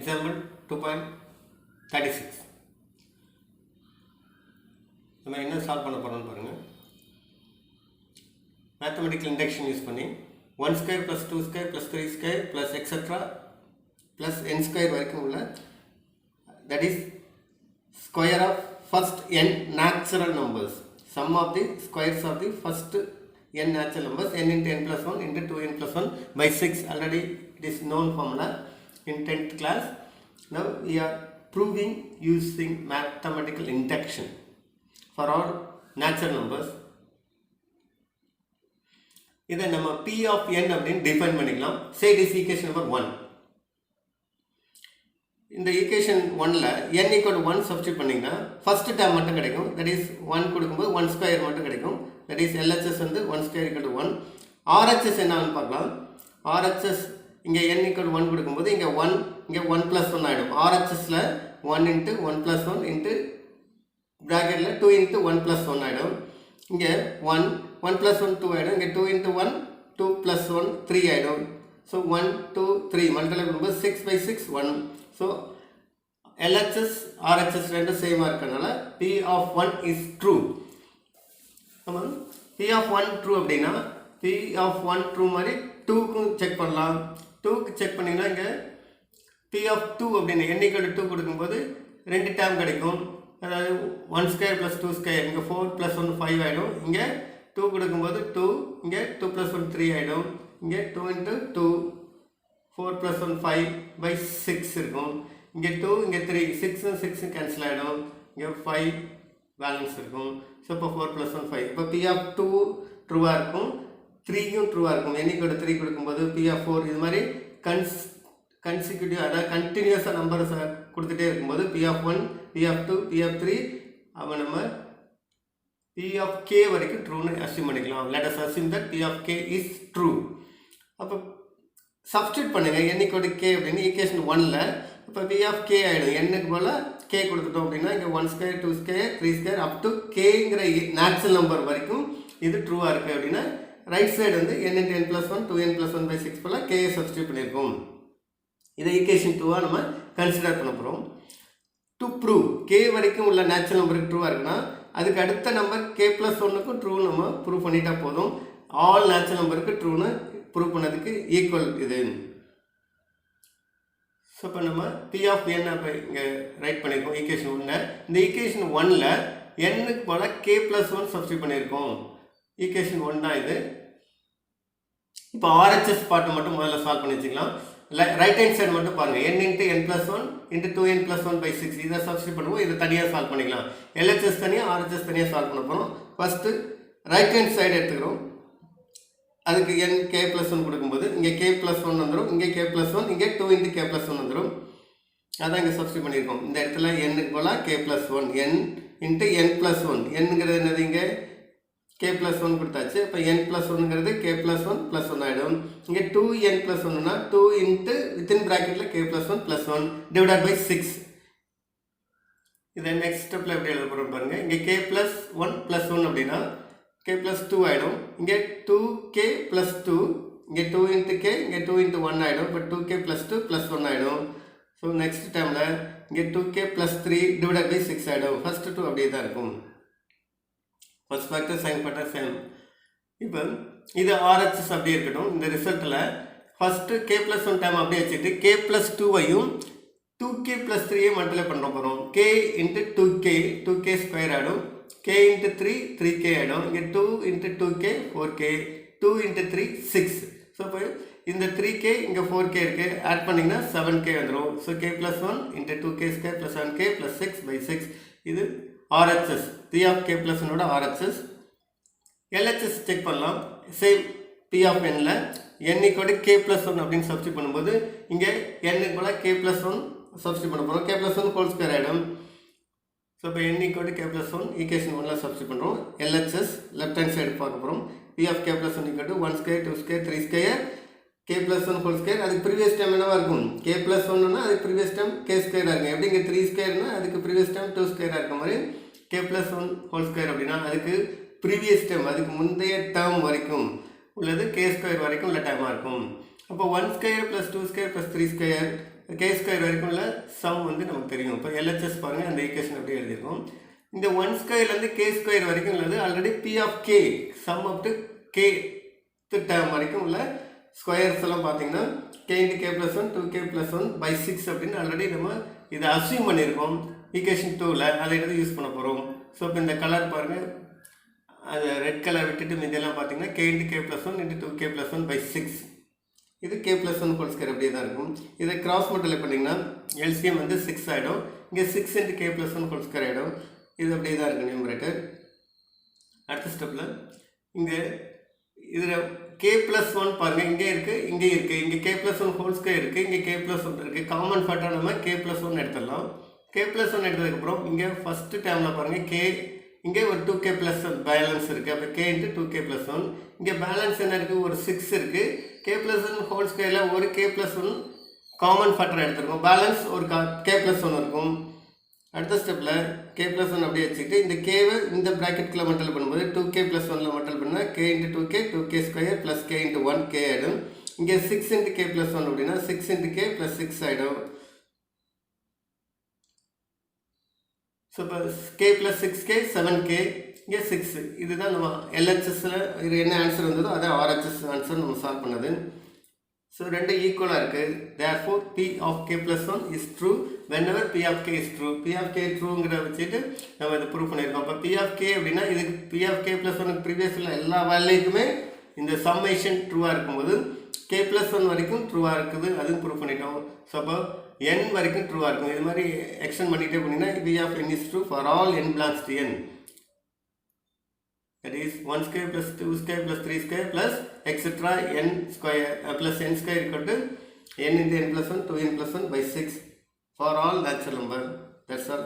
Example 2.36. நம்ம என்ன solve பண்ண போகிறோம்னு பாருங்கள். மேத்தமெட்டிக்கல் இண்டக்ஷன் யூஸ் பண்ணி 1 square plus 2 square plus 3 square plus etc plus n square வரைக்கும் உள்ள that is square of first n natural numbers. Sum of the squares of the first n natural numbers n into n plus 1 into 2n plus 1 by 6. Already it is known formula in 10th class. Now we are proving using mathematical induction for all natural numbers. இதை நம்ம p of n அப்படின்னு define பண்ணிக்கலாம். Say this equation number 1. இந்த equation 1ல n equal to 1 substitute பண்ணிங்கன்னா first term மட்டும் கிடைக்கும். That is 1 கொடுக்கும்போது 1 ஸ்கொயர் மட்டும் கிடைக்கும். தட் இஸ் LHS வந்து 1 ஸ்கொயர் equal to 1. RHS என்னன்னு பார்க்கலாம். RHS இங்கே n equal to 1 கொடுக்கும்போது இங்கே 1 இங்கே 1 plus 1 ஆகிடும். RHSல 1 into 1 plus 1 into ப்ராக்கெட்டில் 2 into 1 plus 1 ஆகிடும். இங்கே 1 plus 1 2 ஆகிடும். இங்கே 2 into 1 2 plus 1 3 ஆகிடும். ஸோ 1 2 3 மல்டிப்ளை பண்ணும்போது 6 by 6 1. ஸோ LHS RHS ரெண்டும் சேமாக இருக்கிறதுனால P of 1 is true. ஆமாம், P of 1 true அப்படின்னா P of 1 true மாதிரி 2க்கும் செக் பண்ணலாம். 2க்கு செக் பண்ணிங்கன்னா இங்கே P of 2 அப்படின்னு n equal to 2 கொடுக்கும்போது 2 டேர்ம் கிடைக்கும். அதாவது 1 ஸ்கொயர் ப்ளஸ் 2 ஸ்கொயர் இங்கே 4 + 1 5 ஆகிடும். இங்கே 2 கொடுக்கும்போது 2 இங்கே 2 + 1 3 ஆகிடும். இங்கே 2 into 2 4 + 1 5 by 6 இருக்கும். இங்கே 2 இங்கே 3 6 6 கேன்சல் ஆகிடும். இங்கே 5 பேலன்ஸ் இருக்கும். ஸோ இப்போ 4 + 1 5. இப்போ P of 2 ட்ரூவாக இருக்கும், 3யும் ட்ரூவாக இருக்கும். n equal to 3 கொடுக்கும்போது P of 4 இது மாதிரி கன்சிக்யூட்டிவ் அதாவது கண்டினியூஸாக நம்பர்ஸ் கொடுத்துட்டே இருக்கும்போது P of 1 P of 2 P of 3 அவன் நம்ம P of k வரைக்கும் ட்ரூன்னு அஸ்யூம் பண்ணிக்கலாம். let us assume that P of k is true. அப்போ சப்ஸ்டியூட் பண்ணுங்க n equal to k அப்படின்னு ஈக்குவேஷன் 1ல. இப்போ P of k ஆகிடும். n-க்கு போல் k கொடுத்துட்டோம் அப்படின்னா இங்கே 1 square 2 square 3 square up to கேங்கிற நேச்சுரல் நம்பர் வரைக்கும் இது ட்ரூவாக இருக்குது அப்படின்னா ரைட் சைடு வந்து n into n plus 1 2n plus 1 by 6 போல் k சப்ஸ்டியூட் பண்ணியிருக்கோம். இதை ஈக்குவேஷன் 2-ஆக நம்ம கன்சிடர் பண்ண போகிறோம். டு ப்ரூவ் k வரைக்கும் உள்ள நேச்சுரல் நம்பருக்கு ட்ரூவாக இருக்குன்னா அதுக்கு அடுத்த நம்பர் k plus 1க்கும் ட்ரூ நம்ம ப்ரூவ் பண்ணிட்டா போதும். ஆல் நேச்சுரல் நம்பருக்கு ட்ரூன்னு ப்ரூவ் பண்ணதுக்கு ஈக்குவல் இது. ஸோ இப்போ நம்ம P of n அப்போ இங்கே ரைட் பண்ணியிருக்கோம் ஈக்குவேஷன் 1. இந்த ஈக்குவேஷன் 1ல் n-க்கு போல் k plus 1 சப்ஸ்டியூட் பண்ணியிருக்கோம். ஈக்குவேஷன் 1 தான் இது. இப்போ RHS பார்ட்டு மட்டும் முதல்ல சால்வ் பண்ணி வச்சுக்கலாம். ரைட் ஹேண்ட் சைடு மட்டும் பாருங்கள். n into n plus 1 into 2n plus 1 by 6 இதை சப்ஸ்டியூட் பண்ணுவோம். இதை தனியாக சால்வ் பண்ணிக்கலாம். LHS தனியாக RHS தனியாக சால்வ் பண்ண போகிறோம். ஃபஸ்ட்டு ரைட் ஹேண்ட் சைடு எடுத்துக்கிறோம். அதுக்கு n k plus 1 கொடுக்கும்போது இங்கே k plus 1 வந்துடும். இங்கே k plus 1 இங்கே 2 into k plus 1 வந்துடும். அதான் இங்கே சப்ஸ்டியூட் பண்ணியிருக்கோம். இந்த இடத்துல n-க்கு போல் k plus 1 n into n plus 1 n-ங்கிறது என்னது இங்கே k plus 1 கொடுத்தாச்சு. இப்போ n plus 1ங்கிறது k plus 1 plus 1 ஆகிடும். இங்கே 2n plus 1னா 2 into வித்தின் ப்ராக்கெட்டில் k plus 1 plus 1 divided by 6. இதை நெக்ஸ்ட் ஸ்டெப்பில் எப்படி எழுத போகிறோம் பாருங்கள். இங்கே k plus 1 plus 1 அப்படின்னா k plus 2 ஆகிடும். இங்கே 2k plus 2 இங்கே 2 into k இங்கே 2 into 1 ஆகிடும். இப்போ 2k plus 2 plus 1 ஆகிடும். ஸோ நெக்ஸ்ட் டைமில் இங்கே 2k plus 3 டிவைடட் பை 6 ஆகிடும். ஃபஸ்ட்டு 2 அப்படியே தான் இருக்கும். First factor sign factor same. இப்போ இது RHS அப்படியே இருக்கட்டும். இந்த ரிசல்ட்டில் ஃபஸ்ட்டு k plus 1 டைம் அப்படியே வச்சுட்டு k plus 2வையும் 2k plus 3ஐயும் மல்டிப்ளை பண்ண போகிறோம். k into 2k ஸ்கொயர் ஆகிடும். k into 3 3k ஆகிடும். இங்கே 2 into 2k 4k 2 into 3 6. So இப்போ இந்த 3k இங்கே 4k இருக்குது. ஆட் பண்ணிங்கன்னா 7k வந்துடும். So k plus 1 into 2k square plus 7k plus 6 by 6. இது RHS P of k plus 1ஓட RHS. LHS செக் பண்ணலாம். சேம் P of n-ல n equal to k plus 1 அப்படின்னு சப்ஸ்டியூட் பண்ணும்போது இங்கே n-க்கு போல் k plus 1 சப்ஸ்டியூட் பண்ண போகிறோம். k plus 1 ஹோல் ஸ்கொயர் ஆகிடும். ஸோ இப்போ n equal to k plus 1 equation 1ல் சப்ஸ்டியூட் பண்ணுறோம். LHS லெஃப்ட் ஹேண்ட் சைடு பார்க்க போகிறோம். P of k plus 1 equal to 1 square 2 square 3 square k plus 1 whole square. அதுக்கு previous time என்னவாக இருக்கும்? k plus 1னா அதுக்கு ப்ரீவியஸ் டைம் k ஸ்கொயராக இருக்கும். எப்படி இங்கே 3 ஸ்கொயர்னா அதுக்கு ப்ரீவியஸ் டைம் 2 ஸ்கொயராக இருக்க மாதிரி k plus 1 ஹோல் ஸ்கொயர் அப்படின்னா அதுக்கு ப்ரீவியஸ் டைம் அதுக்கு முந்தைய டேர்ம் வரைக்கும் உள்ளது k ஸ்கொயர் வரைக்கும் உள்ள டைமாக இருக்கும். அப்போ 1 square plus 2 square plus 3 square K square வரைக்கும் உள்ள சம் வந்து நமக்கு தெரியும். இப்போ எல்ஹெச்எஸ் பாருங்கள், அந்த ஈக்குவேஷன் அப்படியே எழுதியிருக்கோம். இந்த 1 ஸ்கொயர்லேருந்து கே ஸ்கொயர் வரைக்கும் உள்ளது already P of k sum up to k term வரைக்கும் உள்ள ஸ்கொயர்ஸ் எல்லாம் பார்த்தீங்கன்னா K into K plus 1 2k + 1/6 அப்படின்னு ஆல்ரெடி நம்ம இதை அஸ்யூம் பண்ணியிருக்கோம். ஈக்குவேஷன் 2ல் அதை எடுத்து யூஸ் பண்ண போகிறோம். ஸோ இப்போ இந்த கலர் பாருங்கள், அது ரெட் கலர் விட்டுட்டு மீதெல்லாம் பார்த்தீங்கன்னா K into K plus 1 × 2k + 1/6. இது கே ப்ளஸ் 1 ஹோல் ஸ்கொயர் அப்படியே தான் இருக்கும். இதை கிராஸ் மல்டிப்ளை பண்ணிங்கன்னா எல்சிஎம் வந்து 6 ஆகிடும். இங்கே 6 × k + 1 ஹோல் ஸ்கொயர் ஆகிடும். இது அப்படியே தான் இருக்குது நியூமரேட்டர். அடுத்த ஸ்டெப்பில் இங்கே இதில் கே ப்ளஸ் 1 பாருங்கள், இங்கே இருக்குது, இங்கே இருக்குது. இங்கே கே ப்ளஸ் 1 ஹோல் ஸ்கொயர் இருக்குது, இங்கே கே ப்ளஸ் 1 இருக்குது. காமன் ஃபேக்டராக நம்ம கே ப்ளஸ் 1 எடுத்துடலாம். கே ப்ளஸ் 1 எடுத்ததுக்கப்புறம் இங்கே ஃபஸ்ட்டு டேர்மில் பாருங்கள் கே, இங்கே ஒரு 2k + 1 பேலன்ஸ் இருக்குது. அப்போ கே இன்ட்டு 2k + 1. இங்கே பேலன்ஸ் என்ன இருக்குது, ஒரு 6 இருக்குது. கே ப்ளஸ் 1 ஹோல் ஸ்கொயரில் ஒரு கே ப்ளஸ் 1 காமன் ஃபேக்டர் எடுத்துருக்கோம். பேலன்ஸ் ஒரு கே ப்ளஸ் 1 இருக்கும். அடுத்த ஸ்டெப்பில் கே ப்ளஸ் 1 அப்படியே வச்சுக்கிட்டு இந்த கேவை இந்த ப்ராக்கெட்குள்ளே மல்டிப்ளை பண்ணும்போது 2k + 1ல் மல்டிப்ளை பண்ணால் K into 2k 2k² + k into 1 k ஆகிடும். இங்கே 6 × k + 1 அப்படின்னா 6 × k + 6 ஆகிடும். ஸோ இப்போ கே + 6k 7k, இங்கே 6. இதுதான் நம்ம எல்ஹெச்எஸில் இது என்ன ஆன்சர் வந்ததோ அதை ஆர்ஹெச்எஸ் ஆன்சர் நம்ம சால்வ் பண்ணது. ஸோ ரெண்டு ஈக்குவலாக இருக்குது. Therefore P of k + 1 is true whenever P of k is true. P of k ட்ரூங்கிறத வச்சுட்டு நம்ம இதை ப்ரூவ் பண்ணியிருக்கோம். அப்போ P of k அப்படின்னா இதுக்கு P of k + 1 ப்ரீவியஸில் எல்லா வேல்யூக்குமே இந்த சம்மேஷன் ட்ரூவாக இருக்கும்போது k + 1 வரைக்கும் ட்ரூவாக இருக்குது, அதுவும் ப்ரூவ் பண்ணிட்டோம். ஸோ அப்போ n வரைக்கும் ட்ரூவாக இருக்கும். இது மாதிரி எக்ஸ்டெண்ட் பண்ணிகிட்டே போனீங்கன்னா P of n is true for all n belongs to n. That is 1² + 2² + 3² + etc. n square plus n square equal to n into n + 1 2n + 1/6 for all natural number. That's all.